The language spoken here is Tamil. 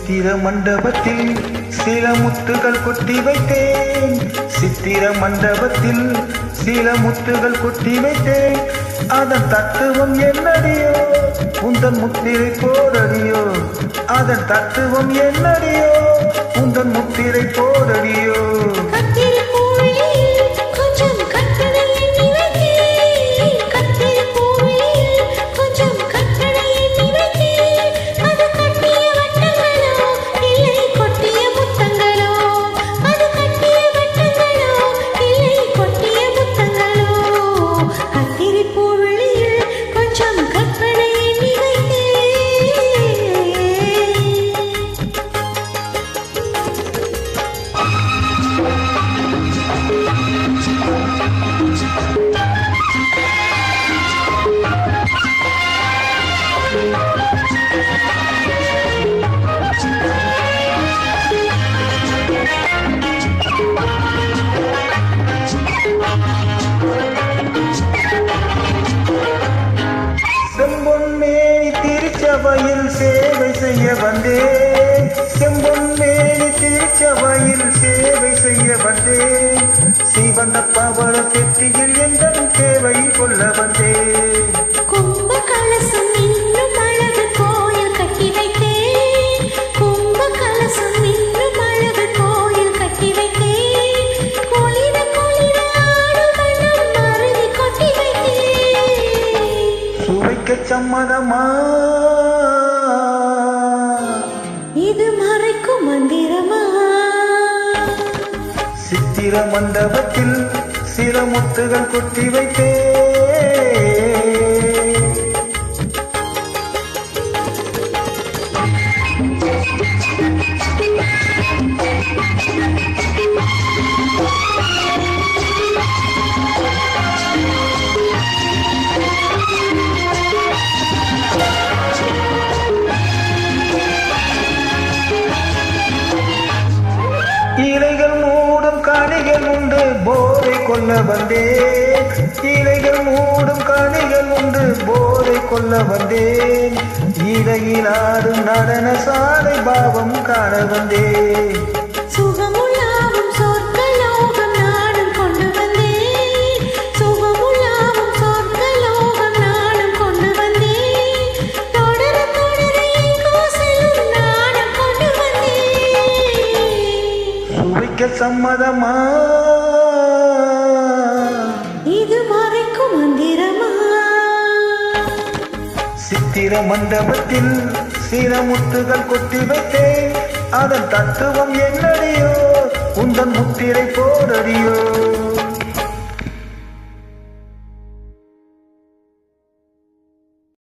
சித்திர மண்டபத்தில் சில முத்துகள் கொட்டி வைத்தேன். சித்திர மண்டபத்தில் சில முத்துகள் கொட்டி வைத்தேன். அதன் தத்துவம் என்னடியோ உந்தன் முத்திரை போடடியோ. அதன் தத்துவம் என்னடியோ உந்தன் முத்திரை போடடியோ. செம்பொன்மேனி திருச்சபையில் சேவை செய்ய வந்தேன். செம்பொன்மேனி திருச்சபையில் சேவை செய்ய வந்தேன். சிவந்த பவள பெட்டியில் எங்கள் தேவை கொள்ள வந்தேன். கும்ப கலசம் இன்னும் அழகு கோயில் கட்டி வைத்தேன். கும்ப கலசம் இன்னும் அழகு கோயில் கட்டி வைத்தேன். குளிர குளிர ஆடும் மனம் மருதி கொட்டி வைத்தேன். சுவைக்க சம்மதமா இது மறைக்கும் மந்திரமா? சித்திர மண்டபத்தில் சில முத்துகள் கொட்டி வைத்தேன். இலைகள் மூடும் காணிகள் உண்டு போதை கொள்ள வந்தேன். இலைகள் மூடும் காணிகள் உண்டு போதை கொள்ள வந்தேன். இலையில் ஆடும் நடன சாலை பாவம் காண வந்தேன். சுகமுள்ளாவும் சொர்க்கலோகம் நானும் கொண்டு வந்தேன். சுகமுள்ளாவும் சொர்க்கலோகம் நானும் கொண்டு வந்தேன். தொடர தொடர எங்கோ செல்லும் நானும் கொண்டு வந்தேன். சுவைக்க சம்மதமா இது மறைக்கும் மந்திரமா? சித்திர மண்டபத்தில் சில முத்துகள் கொட்டி வைத்தேன். அதன் தத்துவம் என்னடியோ உந்தன் முத்திரை போடடியோ.